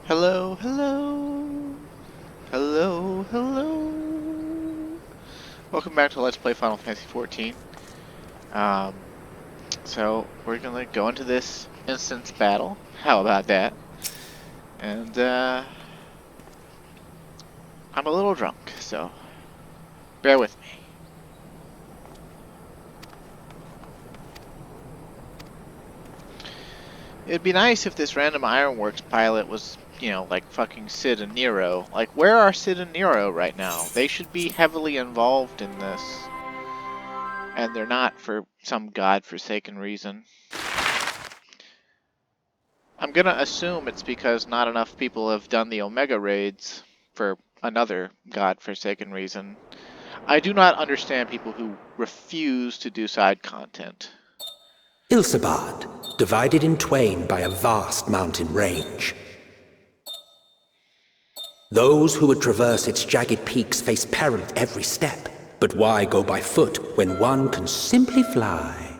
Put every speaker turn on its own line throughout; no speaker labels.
Hello, hello, hello, hello. Welcome back to Let's Play Final Fantasy XIV. So we're gonna go into this instance battle. How about that? And I'm a little drunk, so bear with me. It'd be nice if this random Ironworks pilot was, you know, like fucking Sid and Nero. Like, where are Sid and Nero right now? They should be heavily involved in this. And they're not for some godforsaken reason. I'm gonna assume it's because not enough people have done the Omega raids for another godforsaken reason. I do not understand people who refuse to do side content.
Ilsabad, divided in twain by a vast mountain range. Those who would traverse its jagged peaks face peril at every step. But why go by foot when one can simply fly?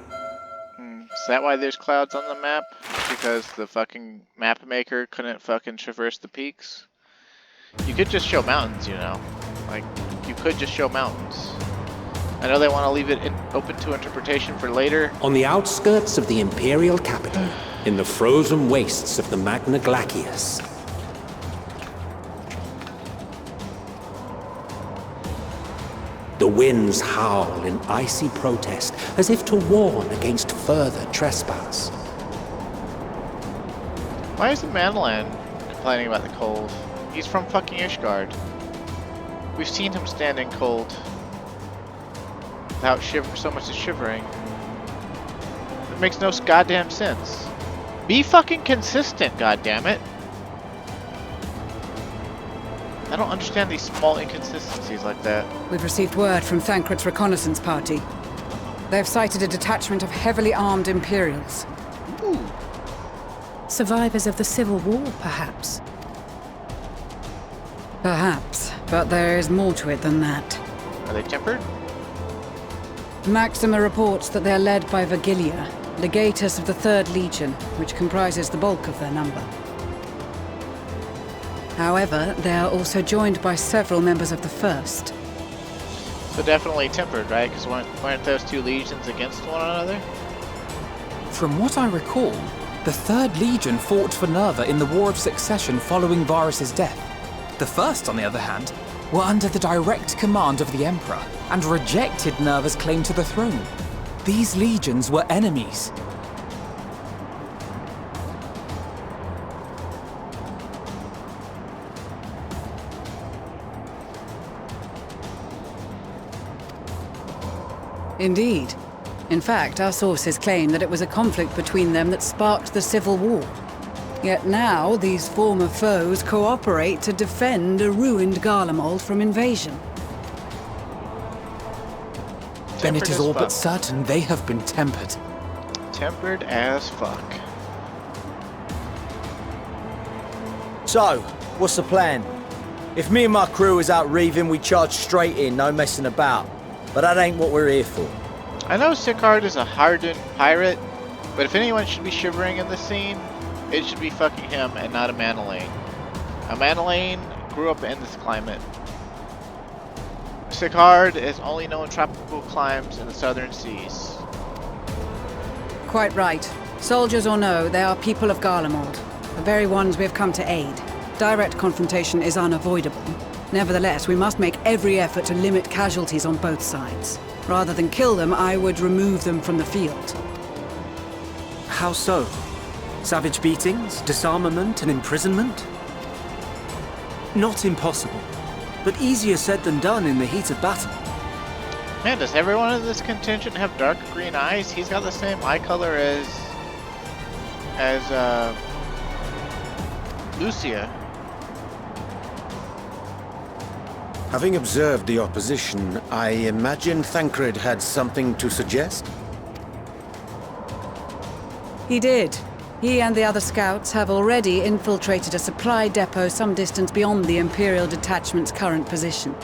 Is that why there's clouds on the map? Because the fucking map maker couldn't fucking traverse the peaks? You could just show mountains, you know. Like, you could just show mountains. I know they want to leave it open to interpretation for later.
On the outskirts of the Imperial capital, in the frozen wastes of the Magna Glacius. The winds howl in icy protest, as if to warn against further trespass.
Why is the Mandalan complaining about the cold? He's from fucking Ishgard. We've seen him stand in cold without so much as shivering. It makes no goddamn sense. Be fucking consistent, goddammit. I don't understand these small inconsistencies like that.
We've received word from Thancred's reconnaissance party. They've sighted a detachment of heavily armed Imperials.
Ooh.
Survivors of the Civil War, perhaps?
Perhaps, but there is more to it than that.
Are they tempered?
Maxima reports that they're led by Vergilia, legatus of the 3rd Legion, which comprises the bulk of their number. However, they are also joined by several members of the 1st.
So definitely tempered, right? Because weren't those two legions against one another?
From what I recall, the 3rd Legion fought for Nerva in the War of Succession following Varus's death. The 1st, on the other hand, were under the direct command of the Emperor and rejected Nerva's claim to the throne. These legions were enemies.
Indeed. In fact, our sources claim that it was a conflict between them that sparked the Civil War. Yet now, these former foes cooperate to defend a ruined Garlemald from invasion.
Then it is all but certain they have been tempered.
Tempered as fuck.
So, what's the plan? If me and my crew is out reaving, we charge straight in, no messing about. But that ain't what we're here for.
I know Sicard is a hardened pirate, but if anyone should be shivering in this scene, it should be fucking him and not a Mandalan. A Mandalan grew up in this climate. Sicard has only known tropical climes in the southern seas.
Quite right. Soldiers or no, they are people of Garlemald, the very ones we have come to aid. Direct confrontation is unavoidable. Nevertheless, we must make every effort to limit casualties on both sides. Rather than kill them, I would remove them from the field.
How so? Savage beatings, disarmament, and imprisonment? Not impossible, but easier said than done in the heat of battle.
Man, does everyone in this contingent have dark green eyes? He's got the same eye color as Lucia.
Having observed the opposition, I imagine Thancred had something to suggest?
He did. He and the other scouts have already infiltrated a supply depot some distance beyond the Imperial detachment's current position.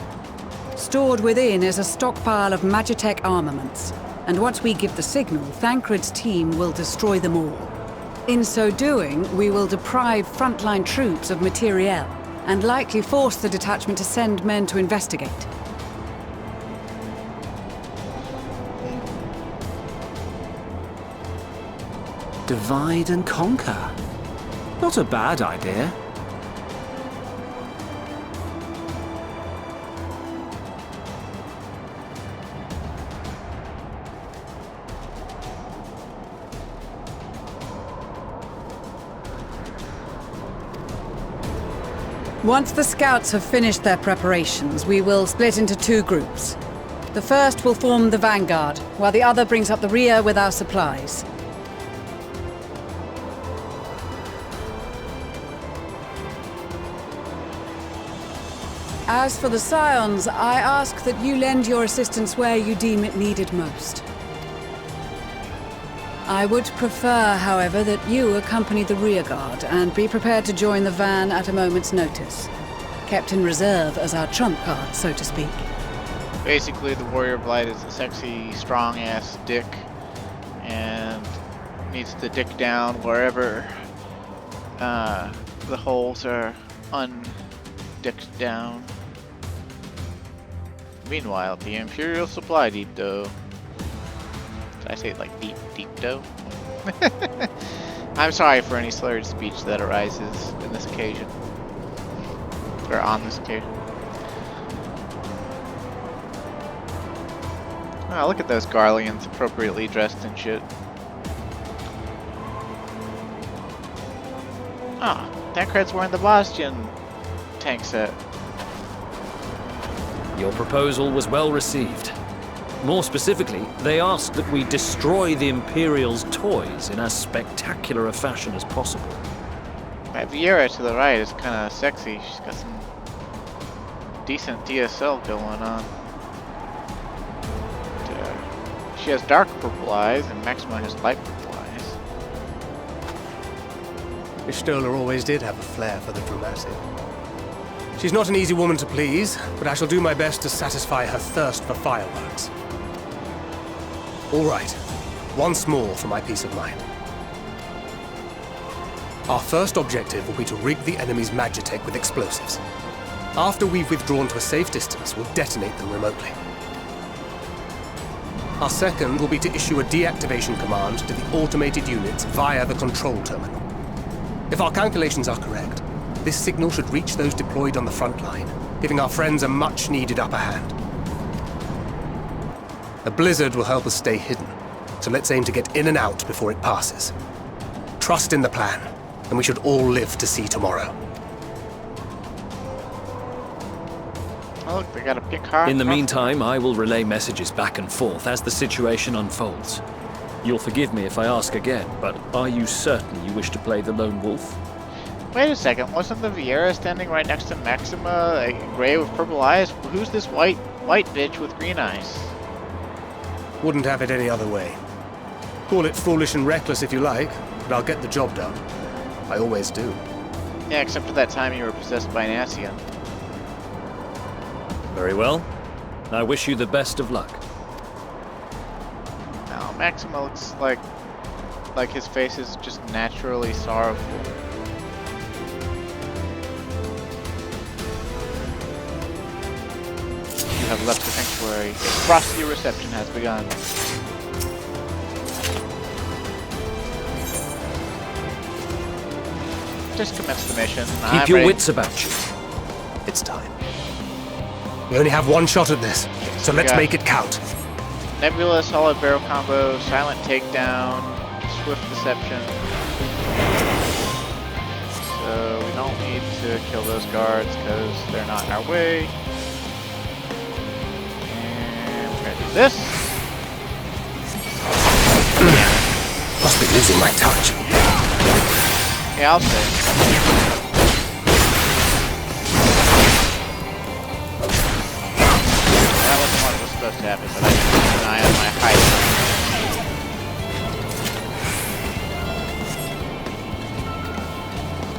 Stored within is a stockpile of Magitech armaments, and once we give the signal, Thancred's team will destroy them all. In so doing, we will deprive frontline troops of materiel, and likely force the detachment to send men to investigate.
Divide and conquer. Not a bad idea.
Once the scouts have finished their preparations, we will split into two groups. The first will form the vanguard, while the other brings up the rear with our supplies. As for the Scions, I ask that you lend your assistance where you deem it needed most. I would prefer, however, that you accompany the rearguard and be prepared to join the van at a moment's notice. Kept in reserve as our trump card, so to speak.
Basically, the Warrior Blight is a sexy, strong-ass dick, and needs to dick down wherever the holes are undicked down. Meanwhile, the Imperial Supply Depot. Did I say it like deep dough? I'm sorry for any slurred speech that arises in this occasion. Or on this occasion. Oh, look at those Garleans appropriately dressed and shit. Ah, oh, Tancred's wearing the Bastion tank set.
Your proposal was well received. More specifically, they asked that we destroy the Imperial's toys in as spectacular a fashion as possible.
That Viera to the right is kind of sexy. She's got some decent DSL going on. She has dark purple eyes, and Maxima has light purple eyes.
Ishtola always did have a flair for the dramatic. She's not an easy woman to please, but I shall do my best to satisfy her thirst for fireworks. All right, once more for my peace of mind. Our first objective will be to rig the enemy's Magitech with explosives. After we've withdrawn to a safe distance, we'll detonate them remotely. Our second will be to issue a deactivation command to the automated units via the control terminal. If our calculations are correct, this signal should reach those deployed on the front line, giving our friends a much-needed upper hand. A blizzard will help us stay hidden, so let's aim to get in and out before it passes. Trust in the plan, and we should all live to see tomorrow.
Oh, look, they got a big car.
In the meantime, I will relay messages back and forth as the situation unfolds. You'll forgive me if I ask again, but are you certain you wish to play the lone wolf?
Wait a second, wasn't the Viera standing right next to Maxima, like, gray with purple eyes? Who's this white bitch with green eyes?
Wouldn't have it any other way. Call it foolish and reckless if you like, but I'll get the job done. I always do.
Yeah, except for that time you were possessed by an Ascian.
Very well. I wish you the best of luck.
Now, Maxima looks like his face is just naturally sorrowful. You have left the sanctuary. A frosty reception has begun. Just commence the mission.
Keep your wits about you.
It's time. We only have one shot at this, so let's make it count.
Nebula, solid barrel combo, silent takedown, swift deception. So we don't need to kill those guards because they're not in our way. And we're gonna do this.
Must be losing my touch.
Yeah, I'll say. That wasn't what was supposed to happen, but I should keep an eye on my height.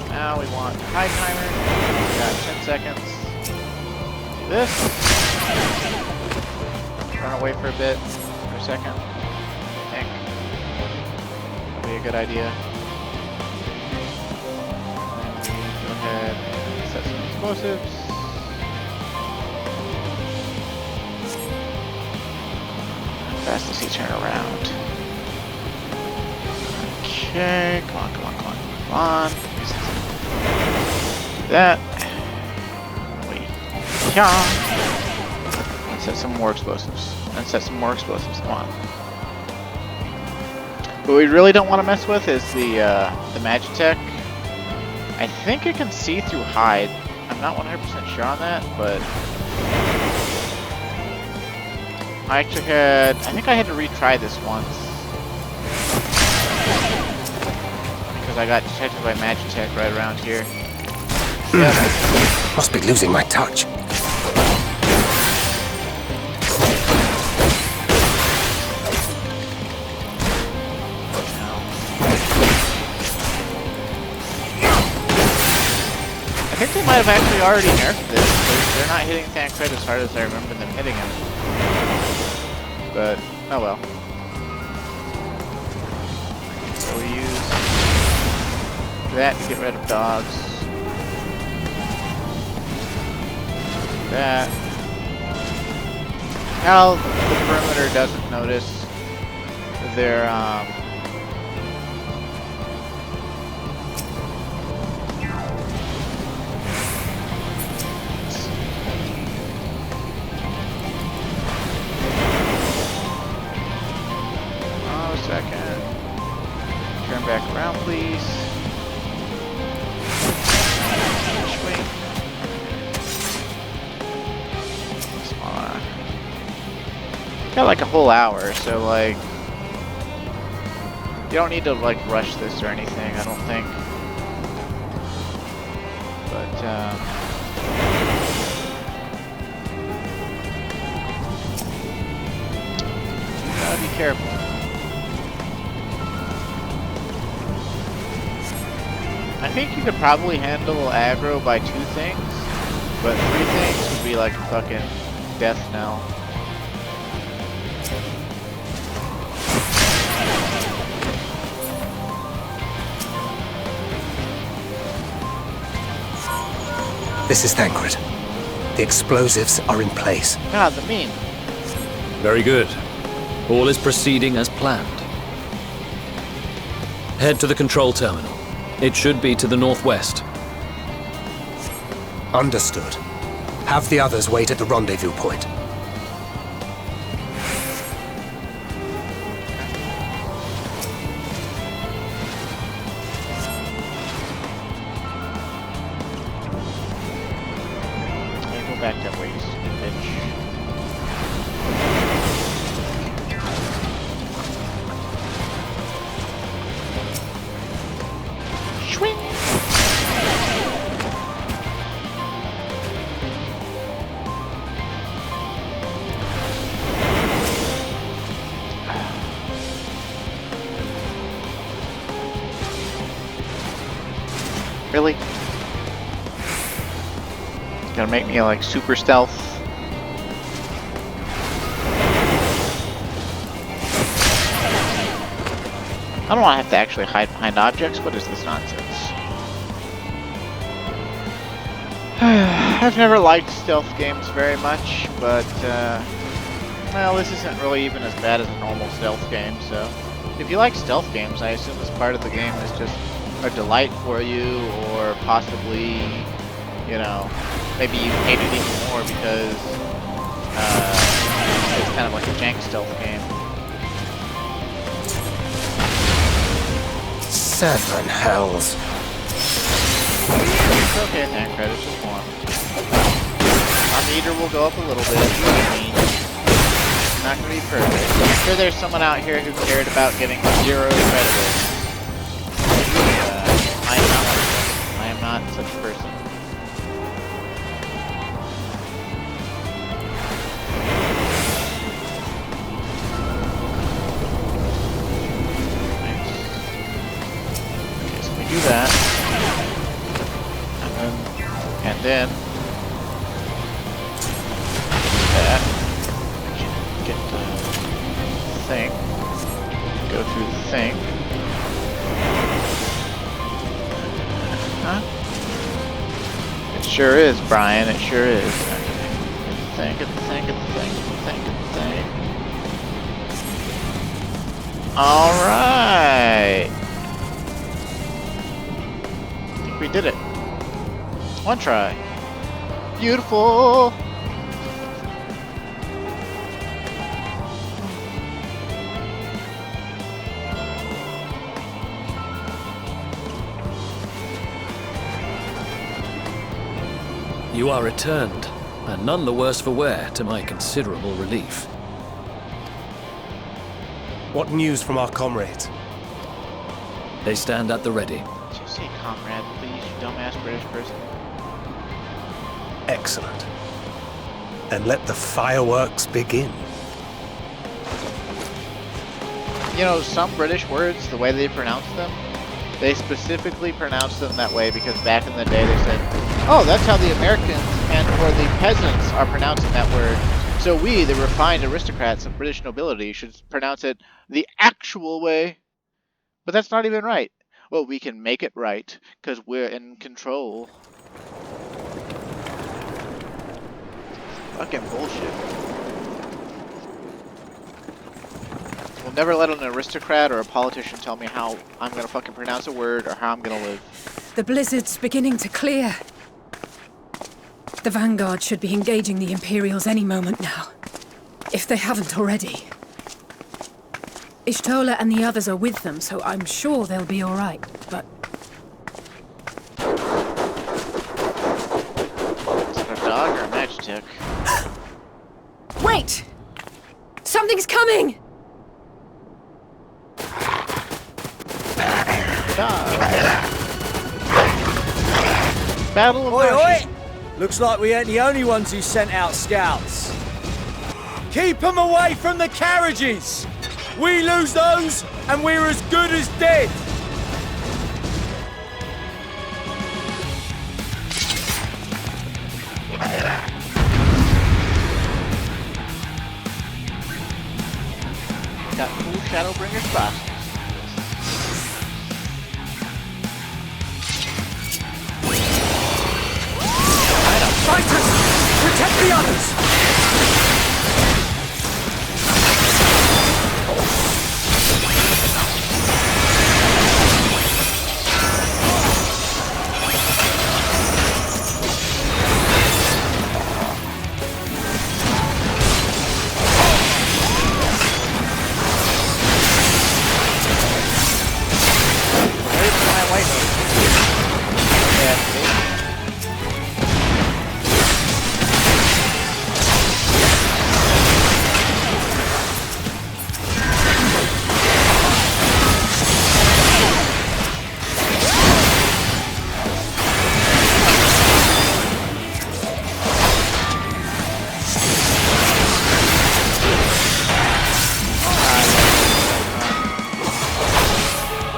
Now we want high timer. We got 10 seconds. Do this. Run away for a bit, for a second. I think that'll be a good idea. explosives. How fast does he turn around? Okay, come on, come on, come on, come on. Do that. Wait. Yeah. Let's set some more explosives. Let's set some more explosives. Come on. What we really don't want to mess with is the Magitech. I think it can see through hide. I'm not 100% sure on that, but I think I had to retry this once because I got detected by Magitech right around here.
Must be losing my touch.
I think they might have actually already nerfed this, because they're not hitting Thancred as hard as I remember them hitting him. But, oh well. So we use that to get rid of dogs. That. Now the perimeter doesn't notice their, turn back around, please. Swing. Got like a whole hour, so like you don't need to like rush this or anything, I don't think. But gotta be careful. I think you could probably handle aggro by 2 things, but 3 things would be like a fucking death knell.
This is Thancred. The explosives are in place.
God, the meme.
Very good. All is proceeding as planned. Head to the control terminal. It should be to the northwest.
Understood. Have the others wait at the rendezvous point.
Go back that way, you stupid bitch. Swing! Really? Gonna make me like super stealth. I don't want to have to actually hide behind objects. What is this nonsense? I've never liked stealth games very much, but well, this isn't really even as bad as a normal stealth game. So, if you like stealth games, I assume this part of the game is just a delight for you, or possibly, you know, maybe you hate it even more because it's kind of like a jank stealth game.
7 hells.
It's okay, Thancred, it's just one. Our meter will go up a little bit. It's not going to be perfect. I'm sure there's someone out here who cared about getting 0 credits. I am not one of them. I am not such a person. Do that, and then that, get the thing, go through the thing, sure is, Brian. It sure is. Good thing. All right. I think we did it. One try. Beautiful.
You are returned, and none the worse for wear, to my considerable relief.
What news from our comrades?
They stand at the ready.
Just say comrade, please, you dumbass British person.
Excellent. Then let the fireworks begin.
You know, some British words, the way they pronounce them, they specifically pronounce them that way because back in the day they said, oh, that's how the Americans and or the peasants are pronouncing that word. So we, the refined aristocrats of British nobility, should pronounce it the actual way. But that's not even right. Well, we can make it right because we're in control. Fucking bullshit. We'll never let an aristocrat or a politician tell me how I'm gonna fucking pronounce a word or how I'm gonna live.
The blizzard's beginning to clear. The Vanguard should be engaging the Imperials any moment now, if they haven't already. Ishtola and the others are with them, so I'm sure they'll be all right, but...
Is it a dog or a Magitek?
Wait! Something's coming!
Dog. Battle of
Oi,
Russia.
oi! Looks like we ain't the only ones who sent out scouts. Keep them away from the carriages! We lose those, and we're as good as dead!
Got cool Shadowbringer Frosty.
Fighters! Protect the others!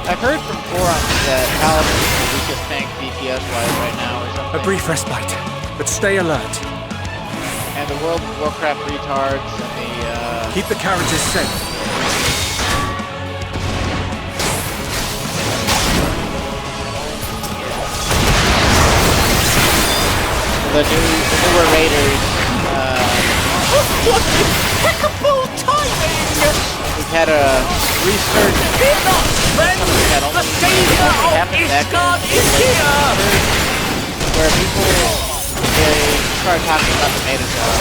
I've heard from forums that Paladins is the weakest tank DPS-wise right now or something.
A brief respite, but stay alert.
And the World of Warcraft retards and the,
Keep the carriages safe.
the newer raiders,
Impeccable timing!
we've had a resurgence.
Fear not, friends! The savior of Ishgard is here!
Where people, they start talking about the meta job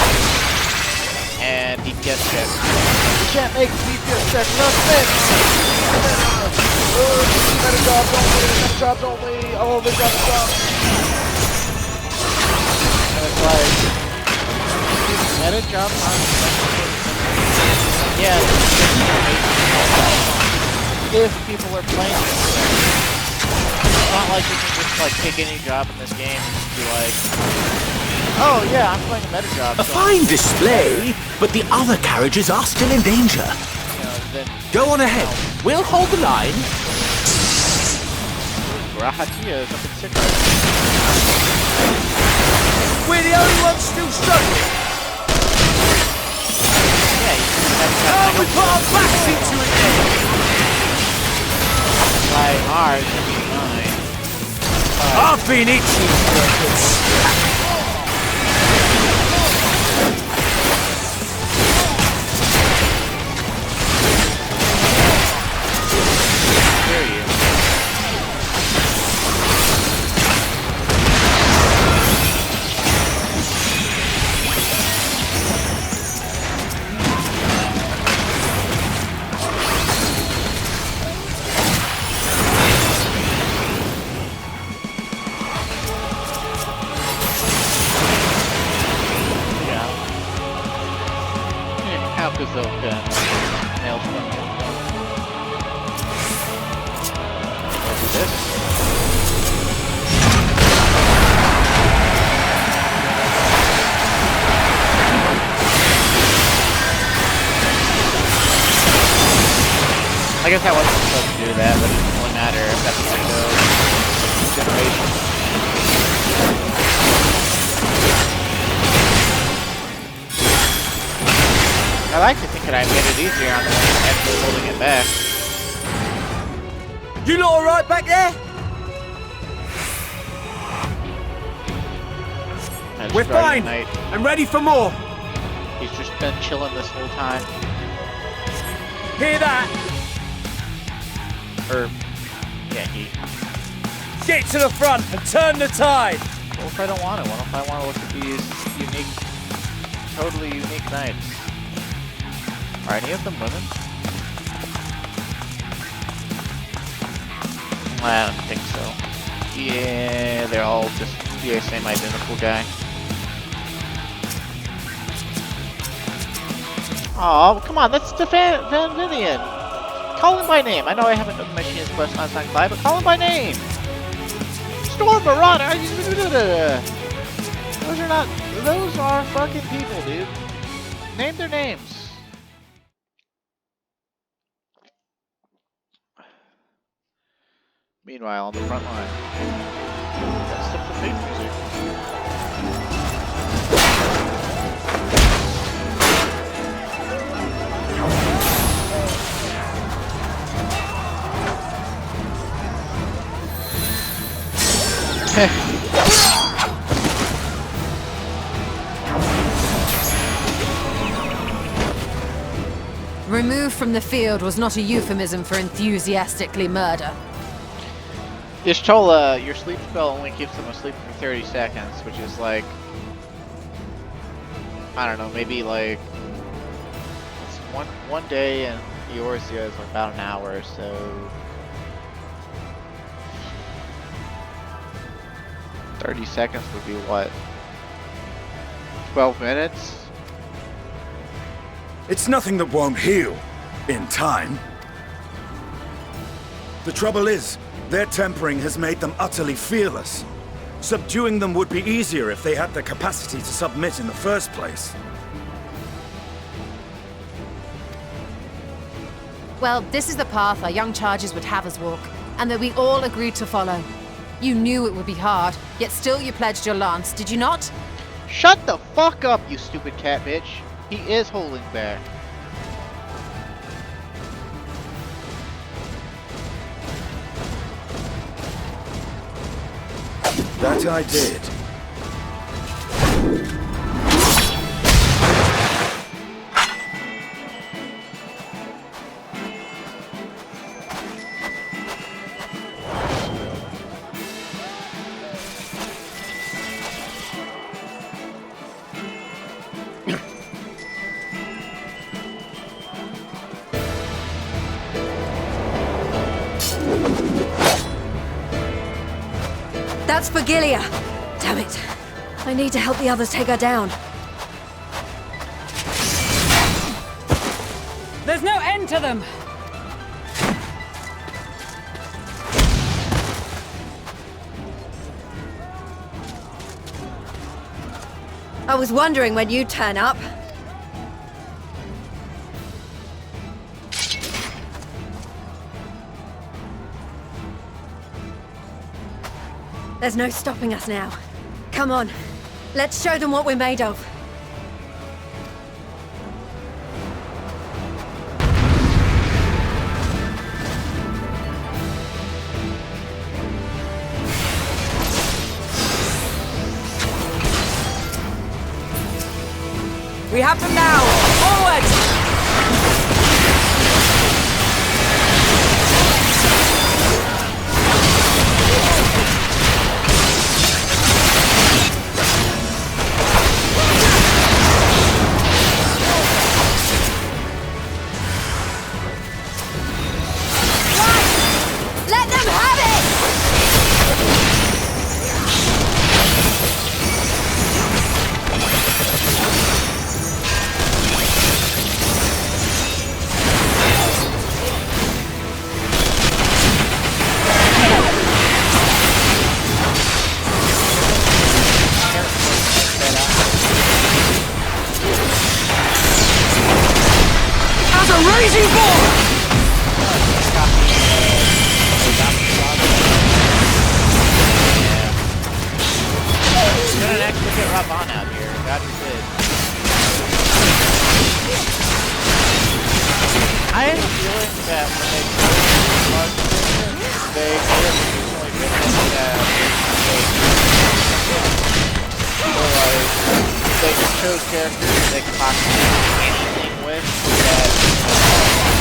and DPS check. You can't make DPS check, no sense! Meta jobs only, meta jobs only, oh, meta jobs. And it's like, meta jobs aren't yeah, if people are playing it. It's not like you can just like pick any job in this game and just be like, oh yeah, I'm playing a meta job.
A fine display, but the other carriages are still in danger.
You know, then
Go on ahead. We'll hold the line.
Rahatia is up in sick right now.
We're the only ones still struggling!
Yeah, you just have to
Oh, we put our backs into it then!
by ours, I mean mine.
I've been itching for a good slap.
I guess I wasn't supposed to do that, but it doesn't really matter if that's going to go generation. I like to think that I made it easier on the one actually holding it back.
You lot alright back there? We're fine! I'm ready for more!
He's just been chilling this whole time.
Hear that?
Yeah, he...
Get to the front and turn the tide!
What if I don't want to? What if I want to look at these unique, totally unique knights? Are any of them women? I don't think so. Yeah, they're all just the same identical guy. Oh, come on, that's the Van Vidian. Call him by name. I know I haven't done the Machinist quest on Silent Clyde, but call him by name. Storm Marauder. Those are not. Those are fucking people, dude. Name their names. Meanwhile, on the front line, that's the fate music.
Removed from the field was not a euphemism for enthusiastically murder.
Ishtola, your sleep spell only keeps them asleep for 30 seconds, which is like, I don't know, maybe like it's one day, and Eorzean is about an hour, so 30 seconds would be what? 12 minutes?
It's nothing that won't heal in time. The trouble is, their tempering has made them utterly fearless. Subduing them would be easier if they had the capacity to submit in the first place.
Well, this is the path our young charges would have us walk, and that we all agreed to follow. You knew it would be hard, yet still you pledged your lance, did you not?
Shut the fuck up, you stupid cat bitch. He is holding back.
That I did.
That's for Gilia. Damn it. I need to help the others take her down.
There's no end to them!
I was wondering when you'd turn up. There's no stopping us now. Come on, let's show them what we're made of.
We have them now! Forward!
Let them have it!
As a raging bull!
Gonna actually get Ravan out here. God forbid. I have a feeling that when they they may have originally been or like they just chose characters they could possibly do anything with. That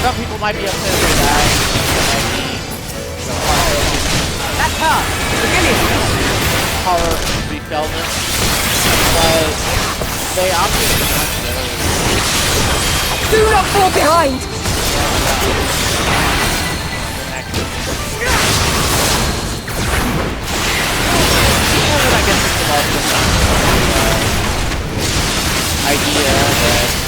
some people might be upset if they die. Might be,
That car!
horror repellment, but they opted not to.
Do not fall behind!
I guess it's also idea that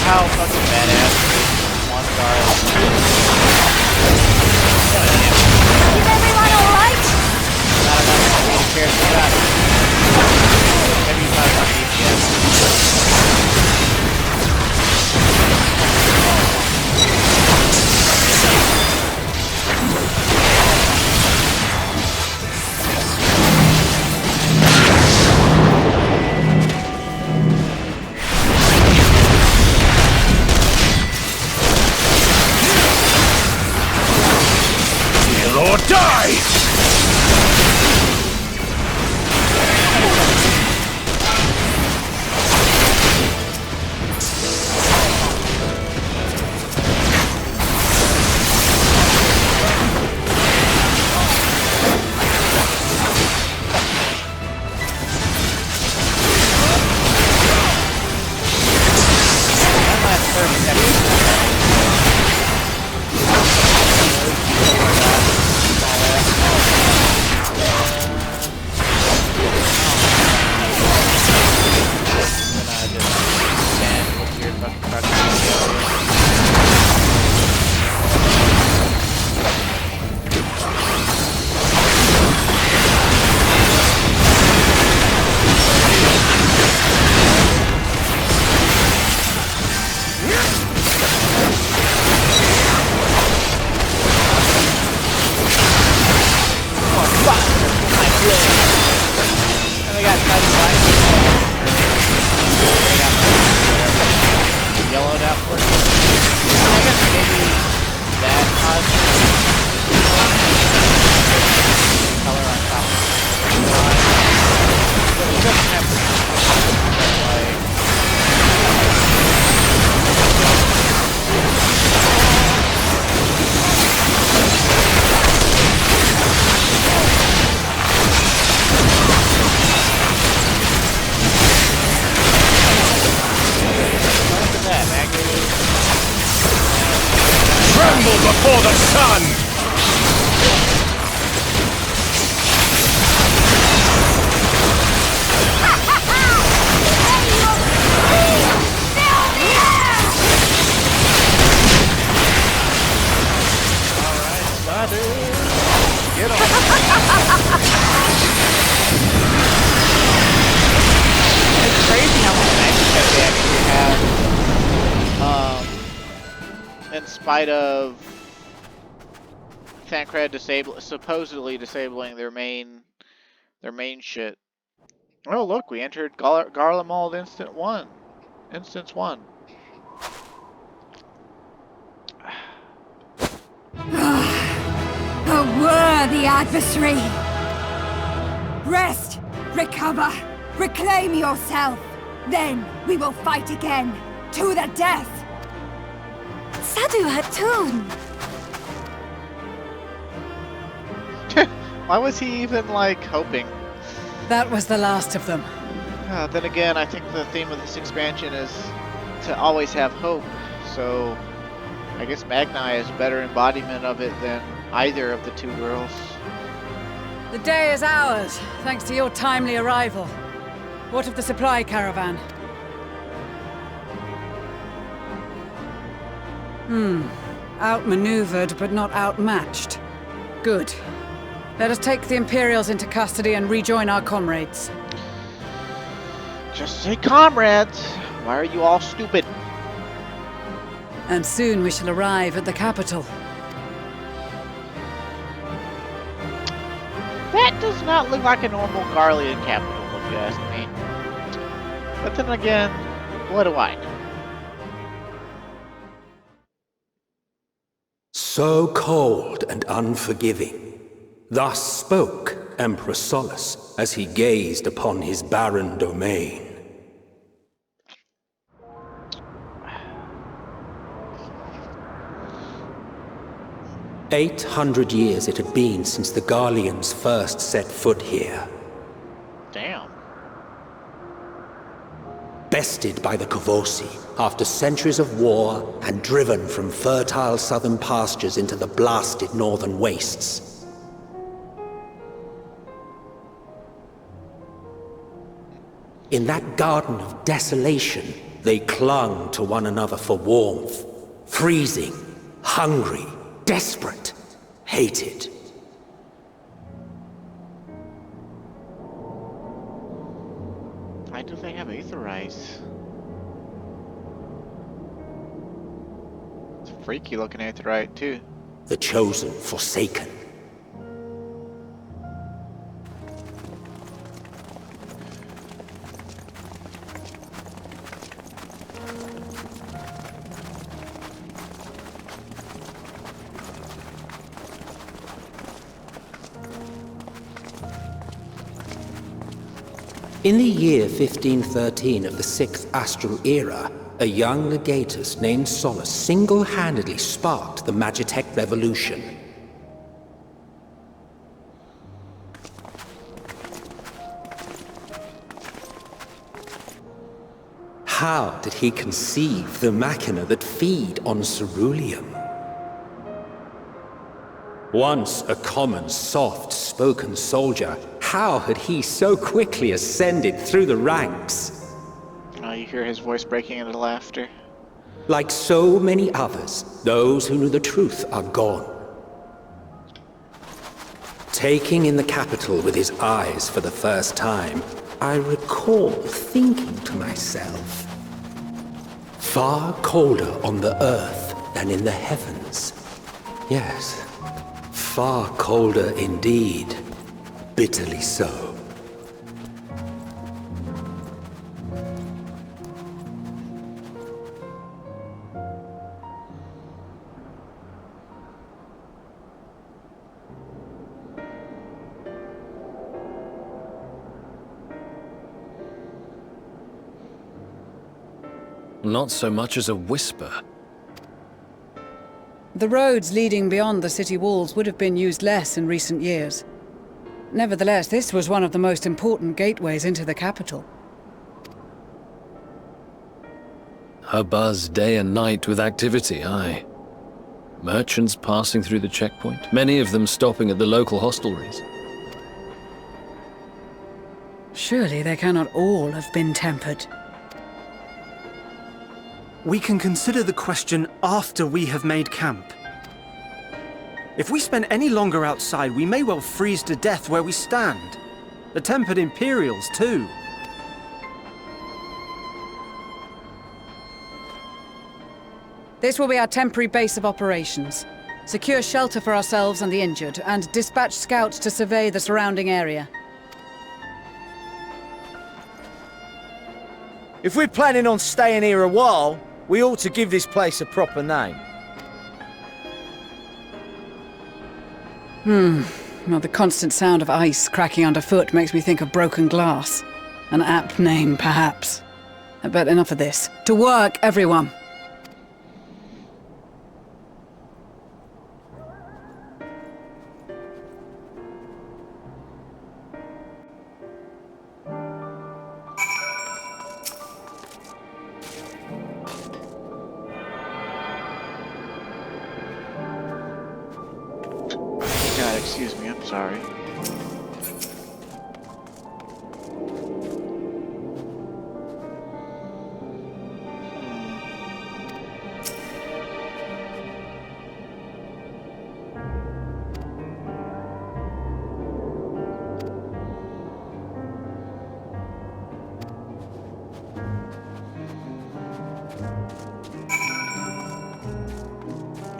how fucking badass one guard.
Is everyone alright?
Not enough for me to care to that. Maybe not enough DPS.
Or die!
kneel before the sun!
Get on. It's crazy how much magic that they actually have. In spite of Thancred supposedly disabling their main shit. Oh look, we entered Garlemald Instance 1.
A worthy adversary! Rest! Recover! Reclaim yourself! Then we will fight again! To the death! Sadu Hatun!
Why was he even, like, hoping?
That was the last of them.
Then again, I think the theme of this expansion is to always have hope, so I guess Magni is a better embodiment of it than either of the two girls.
The day is ours, thanks to your timely arrival. What of the supply caravan? Outmaneuvered, but not outmatched. Good. Let us take the Imperials into custody and rejoin our comrades.
Just say comrades! Why are you all stupid?
And soon we shall arrive at the capital.
That does not look like a normal Garlean capital, if you ask me. But then again, what do I know?
So cold and unforgiving. Thus spoke Emperor Solus as he gazed upon his barren domain. 800 years it had been since the Garleans first set foot here.
Damn.
Bested by the Kavosi after centuries of war and driven from fertile southern pastures into the blasted northern wastes. In that garden of desolation, they clung to one another for warmth, freezing, hungry, desperate, hated.
Why do they have aetherize? It's a freaky looking aetherite too.
The chosen forsaken. In the year 1513 of the 6th Astral Era, a young legatus named Solus single-handedly sparked the Magitech Revolution. How did he conceive the machina that feed on ceruleum? Once a common, soft-spoken soldier, how had he so quickly ascended through the ranks?
Oh, you hear his voice breaking into laughter.
Like so many others, those who knew the truth are gone. Taking in the capital with his eyes for the first time, I recall thinking to myself, far colder on the earth than in the heavens. Yes, far colder indeed. Bitterly so.
Not so much as a whisper.
The roads leading beyond the city walls would have been used less in recent years. Nevertheless, this was one of the most important gateways into the capital.
Her buzz day and night with activity, aye. Merchants passing through the checkpoint, many of them stopping at the local hostelries.
Surely they cannot all have been tempered.
We can consider the question after we have made camp. If we spend any longer outside, we may well freeze to death where we stand. The tempered Imperials, too.
This will be our temporary base of operations. Secure shelter for ourselves and the injured, and dispatch scouts to survey the surrounding area.
If we're planning on staying here a while, we ought to give this place a proper name.
Well, the constant sound of ice cracking underfoot makes me think of broken glass. An apt name, perhaps. But enough of this. To work, everyone!
God, excuse me, I'm sorry.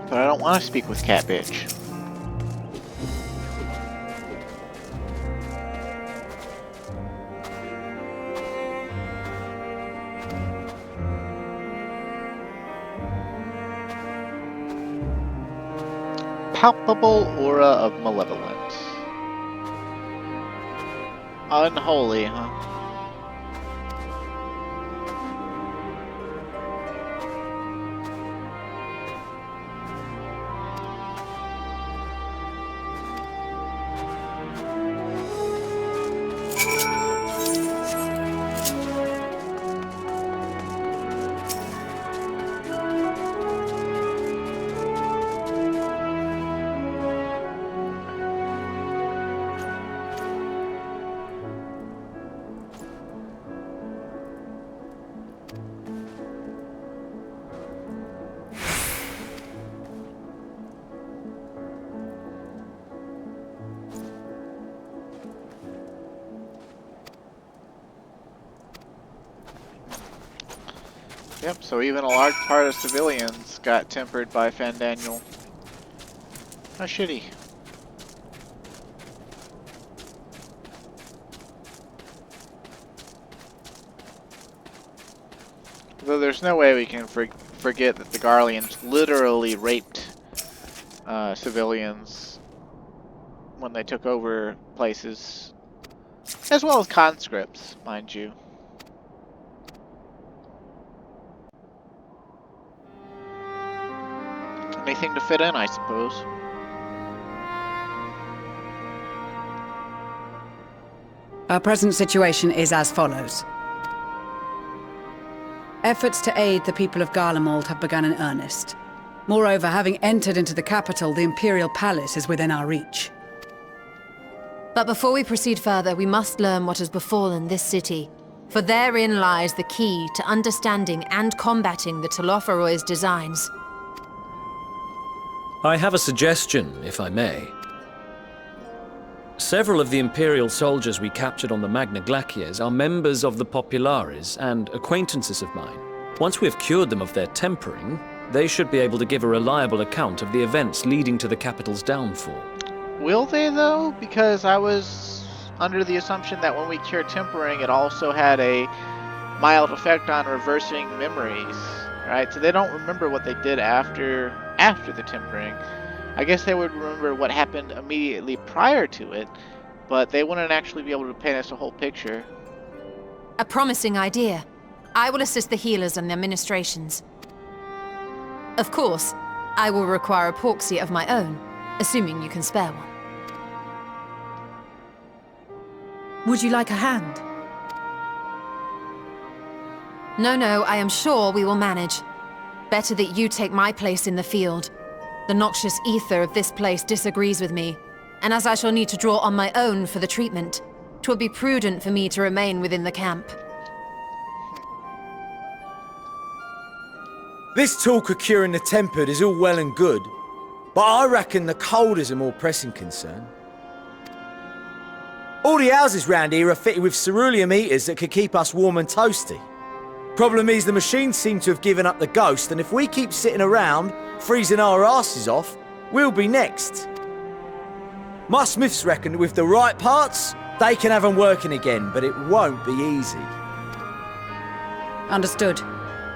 But I don't want to speak with Cat Bitch. Palpable aura of malevolence. Unholy, huh? Yep, so even a large part of civilians got tempered by Fandaniel. How shitty. Though there's no way we can forget that the Garleans literally raped civilians when they took over places, as well as conscripts, mind you. Anything to fit in, I suppose.
Our present situation is as follows. Efforts to aid the people of Garlemald have begun in earnest. Moreover, having entered into the capital, the Imperial Palace is within our reach.
But before we proceed further, we must learn what has befallen this city. For therein lies the key to understanding and combating the Telophoroid's designs.
I have a suggestion, if I may. Several of the Imperial soldiers we captured on the Magna Glaciers are members of the Populares and acquaintances of mine. Once we have cured them of their tempering, they should be able to give a reliable account of the events leading to the capital's downfall.
Will they, though? Because I was under the assumption that when we cured tempering, it also had a mild effect on reversing memories, right? So they don't remember what they did after the tempering. I guess they would remember what happened immediately prior to it, but they wouldn't actually be able to paint us a whole picture.
A promising idea. I will assist the healers and their ministrations. Of course, I will require a porksy of my own, assuming you can spare one.
Would you like a hand?
No, I am sure we will manage. Better that you take my place in the field. The noxious ether of this place disagrees with me, and as I shall need to draw on my own for the treatment, 'twill be prudent for me to remain within the camp.
This talk of curing the tempered is all well and good, but I reckon the cold is a more pressing concern. All the houses round here are fitted with cerulean heaters that could keep us warm and toasty. Problem is, the machines seem to have given up the ghost, and if we keep sitting around, freezing our asses off, we'll be next. My smiths reckon with the right parts, they can have them working again, but it won't be easy.
Understood.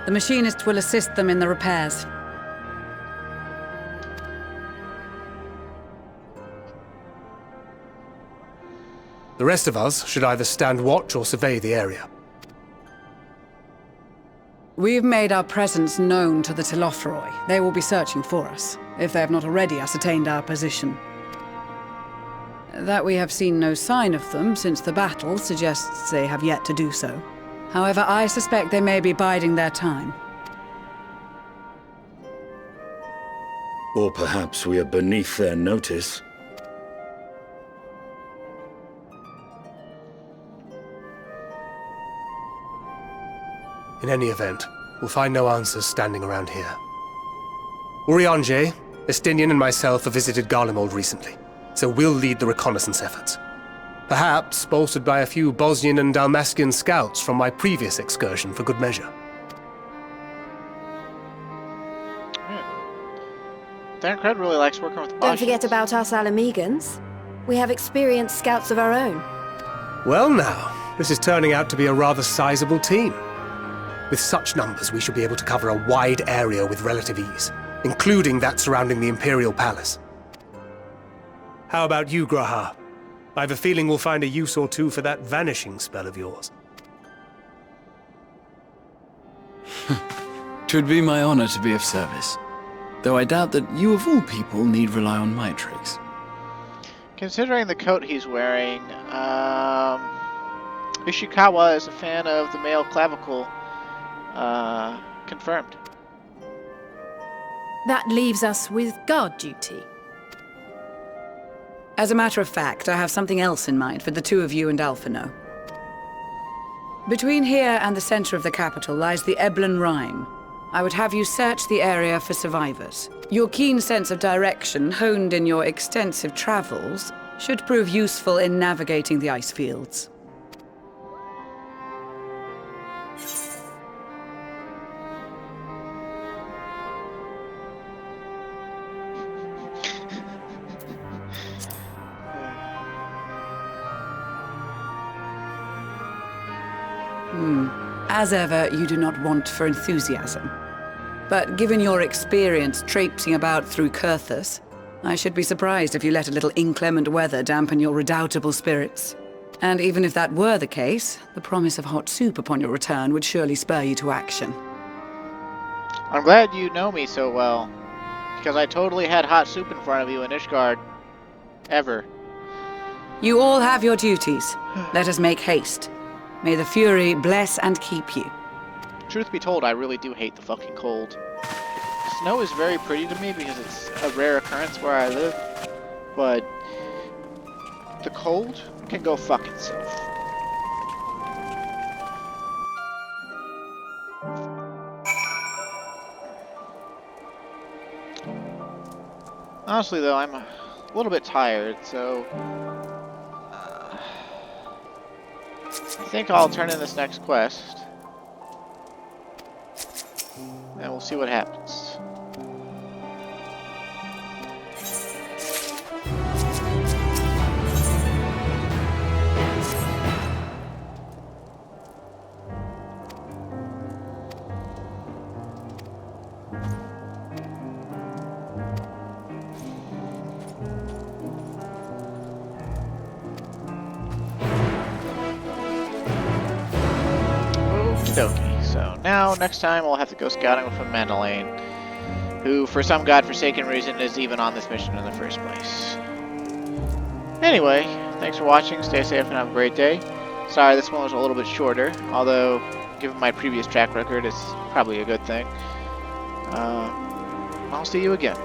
The machinist will assist them in the repairs.
The rest of us should either stand watch or survey the area.
We've made our presence known to the Telothroi. They will be searching for us, if they have not already ascertained our position. That we have seen no sign of them since the battle suggests they have yet to do so. However, I suspect they may be biding their time.
Or perhaps we are beneath their notice.
In any event, we'll find no answers standing around here. Urianger, Estinian and myself have visited Garlean recently, so we'll lead the reconnaissance efforts. Perhaps bolstered by a few Bosnian and Dalmatian scouts from my previous excursion for good measure.
Thancred really likes working with
Don't forget about us Alamegans. We have experienced scouts of our own.
Well now, this is turning out to be a rather sizable team. With such numbers, we should be able to cover a wide area with relative ease, including that surrounding the Imperial Palace. How about you, Graha? I have a feeling we'll find a use or two for that vanishing spell of yours.
'Twould be my honor to be of service, though I doubt that you of all people need rely on my tricks.
Considering the coat he's wearing, Ishikawa is a fan of the male clavicle. Confirmed.
That leaves us with guard duty.
As a matter of fact, I have something else in mind for the two of you and Alphino. Between here and the center of the capital lies the Eblan Rhine. I would have you search the area for survivors. Your keen sense of direction, honed in your extensive travels, should prove useful in navigating the ice fields. As ever, you do not want for enthusiasm. But given your experience traipsing about through Kurthus, I should be surprised if you let a little inclement weather dampen your redoubtable spirits. And even if that were the case, the promise of hot soup upon your return would surely spur you to action.
I'm glad you know me so well, because I totally had hot soup in front of you in Ishgard. Ever.
You all have your duties. Let us make haste. May the Fury bless and keep you.
Truth be told, I really do hate the fucking cold. Snow is very pretty to me because it's a rare occurrence where I live, but the cold can go fuck itself. Honestly though, I'm a little bit tired, so I think I'll turn in this next quest, and we'll see what happens. Okay, so now next time we'll have to go scouting with a Mandalane, who for some godforsaken reason is even on this mission in the first place. Anyway, thanks for watching, stay safe and have a great day. Sorry this one was a little bit shorter, although given my previous track record it's probably a good thing. I'll see you again.